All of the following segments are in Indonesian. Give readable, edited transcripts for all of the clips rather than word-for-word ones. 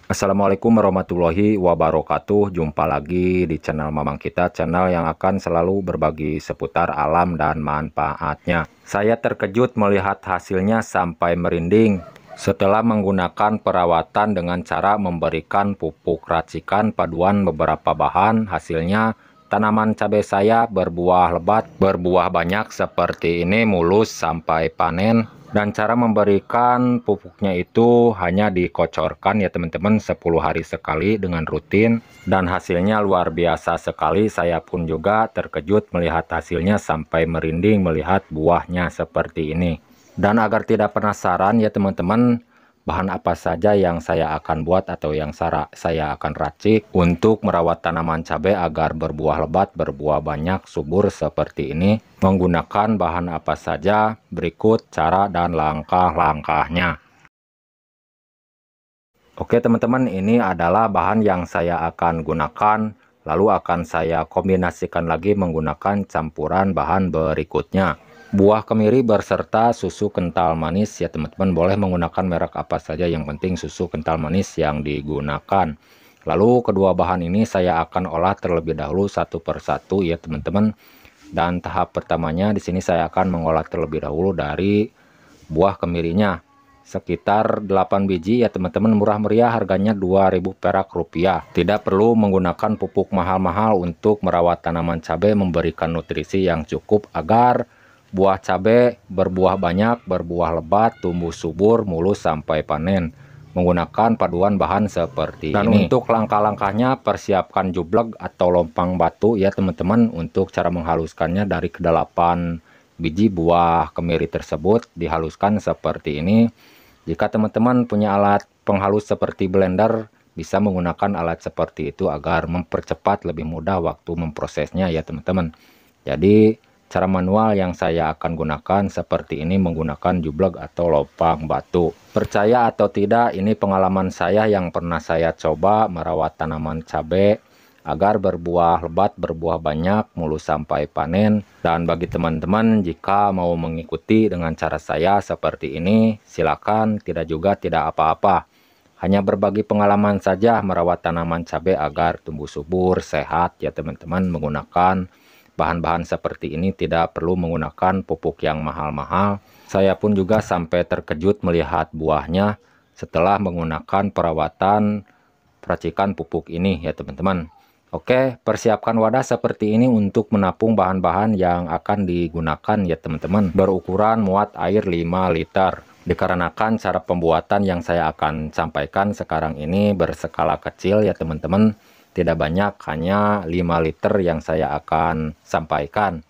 Assalamualaikum warahmatullahi wabarakatuh. Jumpa lagi di channel Mamang Kita, channel yang akan selalu berbagi seputar alam dan manfaatnya. Saya terkejut melihat hasilnya sampai merinding setelah menggunakan perawatan dengan cara memberikan pupuk racikan paduan beberapa bahan. Hasilnya tanaman cabai saya berbuah lebat, berbuah banyak seperti ini, mulus sampai panen. Dan cara memberikan pupuknya itu hanya dikocorkan ya teman-teman, 10 hari sekali dengan rutin. Dan hasilnya luar biasa sekali. Saya pun juga terkejut melihat hasilnya sampai merinding melihat buahnya seperti ini. Dan agar tidak penasaran ya teman-teman, bahan apa saja yang saya akan buat atau yang saya akan racik untuk merawat tanaman cabai agar berbuah lebat, berbuah banyak, subur seperti ini. Menggunakan bahan apa saja, berikut cara dan langkah-langkahnya. Oke teman-teman, ini adalah bahan yang saya akan gunakan. Lalu akan saya kombinasikan lagi menggunakan campuran bahan berikutnya. Buah kemiri berserta susu kental manis ya teman-teman. Boleh menggunakan merek apa saja, yang penting susu kental manis yang digunakan. Lalu kedua bahan ini saya akan olah terlebih dahulu satu persatu ya teman-teman. Dan tahap pertamanya di sini saya akan mengolah terlebih dahulu dari buah kemirinya. Sekitar 8 biji ya teman-teman, murah meriah, harganya 2000 perak rupiah. Tidak perlu menggunakan pupuk mahal-mahal untuk merawat tanaman cabai, memberikan nutrisi yang cukup agar buah cabai berbuah banyak, berbuah lebat, tumbuh subur, mulus sampai panen. Menggunakan paduan bahan seperti ini. Dan untuk langkah-langkahnya, persiapkan jublek atau lompang batu ya teman-teman. Untuk cara menghaluskannya, dari ke-8 biji buah kemiri tersebut dihaluskan seperti ini. Jika teman-teman punya alat penghalus seperti blender, bisa menggunakan alat seperti itu agar mempercepat, lebih mudah waktu memprosesnya ya teman-teman. Jadi cara manual yang saya akan gunakan seperti ini, menggunakan jublek atau lompang batu. Percaya atau tidak, ini pengalaman saya yang pernah saya coba merawat tanaman cabai agar berbuah lebat, berbuah banyak, mulus sampai panen. Dan bagi teman-teman, jika mau mengikuti dengan cara saya seperti ini, silakan. Tidak juga tidak apa-apa. Hanya berbagi pengalaman saja merawat tanaman cabai agar tumbuh subur, sehat ya teman-teman. Menggunakan bahan-bahan seperti ini, tidak perlu menggunakan pupuk yang mahal-mahal. Saya pun juga sampai terkejut melihat buahnya setelah menggunakan perawatan racikan pupuk ini ya teman-teman. Oke, persiapkan wadah seperti ini untuk menampung bahan-bahan yang akan digunakan ya teman-teman. Berukuran muat air 5 liter. Dikarenakan cara pembuatan yang saya akan sampaikan sekarang ini berskala kecil ya teman-teman. Tidak banyak, hanya 5 liter yang saya akan sampaikan.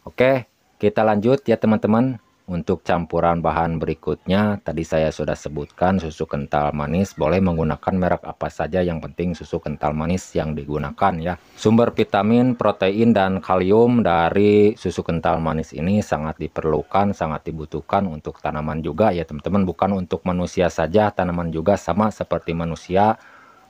Oke, kita lanjut ya teman-teman. Untuk campuran bahan berikutnya, tadi saya sudah sebutkan susu kental manis. Boleh menggunakan merek apa saja, yang penting susu kental manis yang digunakan ya. Sumber vitamin, protein, dan kalium dari susu kental manis ini sangat diperlukan, sangat dibutuhkan untuk tanaman juga ya teman-teman. Bukan untuk manusia saja, tanaman juga sama seperti manusia,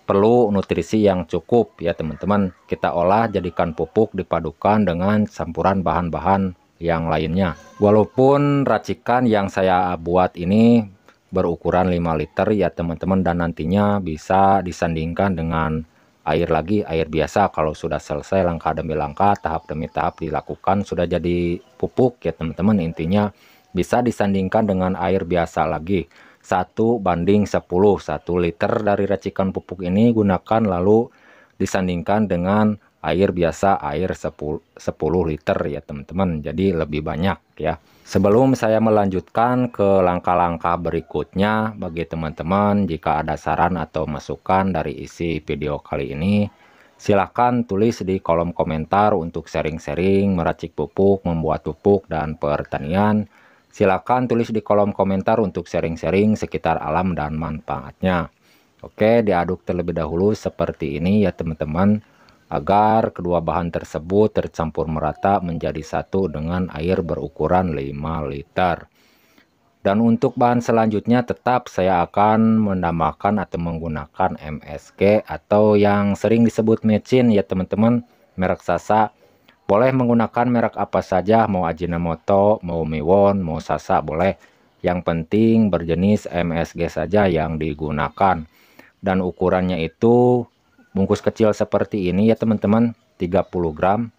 perlu nutrisi yang cukup ya teman-teman. Kita olah jadikan pupuk, dipadukan dengan campuran bahan-bahan yang lainnya. Walaupun racikan yang saya buat ini berukuran 5 liter ya teman-teman, dan nantinya bisa disandingkan dengan air lagi, air biasa. Kalau sudah selesai langkah demi langkah, tahap demi tahap dilakukan, sudah jadi pupuk ya teman-teman. Intinya bisa disandingkan dengan air biasa lagi. 1:10, 1 liter dari racikan pupuk ini gunakan, lalu disandingkan dengan air biasa, air 10 liter ya teman-teman. Jadi lebih banyak ya. Sebelum saya melanjutkan ke langkah-langkah berikutnya, bagi teman-teman jika ada saran atau masukan dari isi video kali ini, silahkan tulis di kolom komentar untuk sharing-sharing meracik pupuk, membuat pupuk, dan pertanian. Silakan tulis di kolom komentar untuk sharing-sharing sekitar alam dan manfaatnya. Oke, diaduk terlebih dahulu seperti ini ya teman-teman, agar kedua bahan tersebut tercampur merata menjadi satu dengan air berukuran 5 liter. Dan untuk bahan selanjutnya tetap saya akan menambahkan atau menggunakan MSG atau yang sering disebut mecin ya teman-teman, merek Sasa. Boleh menggunakan merek apa saja, mau Ajinomoto, mau Miwon, mau Sasa boleh. Yang penting berjenis MSG saja yang digunakan. dan ukurannya itu bungkus kecil seperti ini ya teman-teman, 30 gram.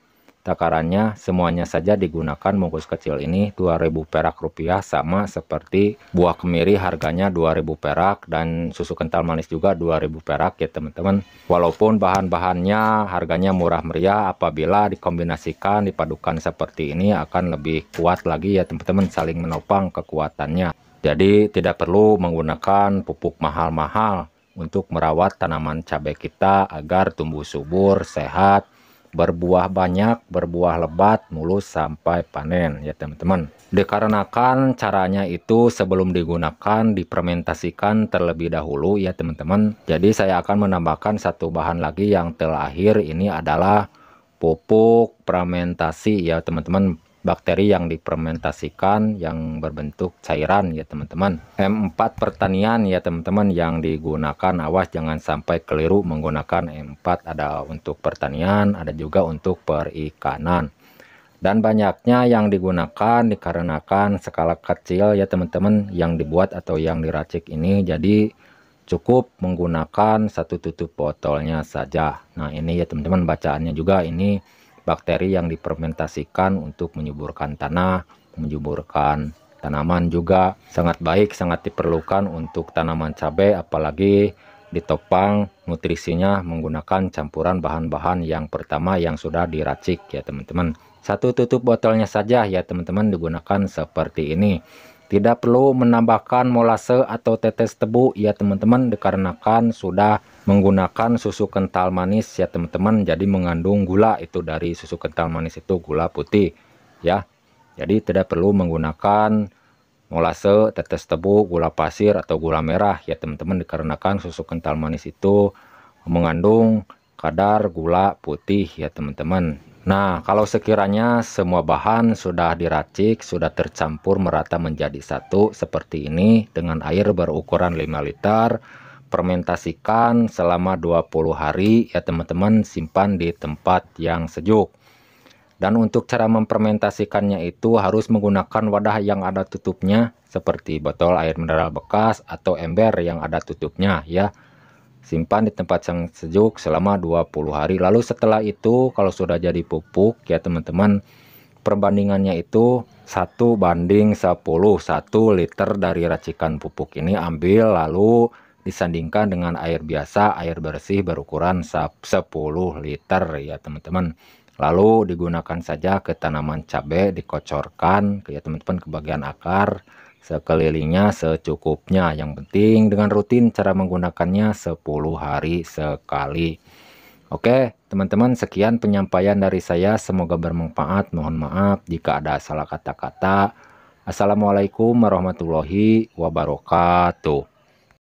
Takarannya semuanya saja digunakan bungkus kecil ini 2000 perak rupiah, sama seperti buah kemiri harganya 2000 perak dan susu kental manis juga 2000 perak ya teman-teman. Walaupun bahan-bahannya harganya murah meriah, apabila dikombinasikan dipadukan seperti ini akan lebih kuat lagi ya teman-teman, saling menopang kekuatannya. Jadi tidak perlu menggunakan pupuk mahal-mahal untuk merawat tanaman cabai kita agar tumbuh subur, sehat, berbuah banyak, berbuah lebat, mulus sampai panen ya teman-teman. Dikarenakan caranya itu sebelum digunakan difermentasikan terlebih dahulu ya teman-teman. Jadi saya akan menambahkan satu bahan lagi yang terakhir, ini adalah pupuk fermentasi ya teman-teman. Bakteri yang difermentasikan yang berbentuk cairan ya teman-teman. M4 pertanian ya teman-teman yang digunakan. Awas jangan sampai keliru menggunakan M4, ada untuk pertanian, ada juga untuk perikanan. Dan banyaknya yang digunakan dikarenakan skala kecil ya teman-teman yang dibuat atau yang diracik ini, jadi cukup menggunakan satu tutup botolnya saja. Nah ini ya teman-teman bacaannya juga, ini bakteri yang difermentasikan untuk menyuburkan tanah, menyuburkan tanaman, juga sangat baik, sangat diperlukan untuk tanaman cabai, apalagi ditopang nutrisinya menggunakan campuran bahan-bahan yang pertama yang sudah diracik ya teman-teman. Satu tutup botolnya saja ya teman-teman digunakan seperti ini. Tidak perlu menambahkan molase atau tetes tebu ya teman-teman, dikarenakan sudah menggunakan susu kental manis ya teman-teman. Jadi mengandung gula, itu dari susu kental manis itu gula putih ya. Jadi tidak perlu menggunakan molase, tetes tebu, gula pasir atau gula merah ya teman-teman, dikarenakan susu kental manis itu mengandung kadar gula putih ya teman-teman. Nah, kalau sekiranya semua bahan sudah diracik, sudah tercampur merata menjadi satu seperti ini dengan air berukuran 5 liter, fermentasikan selama 20 hari ya teman-teman, simpan di tempat yang sejuk. Dan untuk cara memfermentasikannya itu harus menggunakan wadah yang ada tutupnya seperti botol air mineral bekas atau ember yang ada tutupnya ya. Simpan di tempat yang sejuk selama 20 hari. Lalu setelah itu kalau sudah jadi pupuk ya teman-teman, perbandingannya itu 1:10, 1 liter dari racikan pupuk ini ambil, lalu disandingkan dengan air biasa, air bersih berukuran 10 liter ya teman-teman. Lalu digunakan saja ke tanaman cabai, dikocorkan ya teman-teman ke bagian akar, sekelilingnya secukupnya. Yang penting dengan rutin cara menggunakannya 10 hari sekali. Oke teman-teman, sekian penyampaian dari saya, semoga bermanfaat. Mohon maaf jika ada salah kata-kata. Assalamualaikum warahmatullahi wabarakatuh.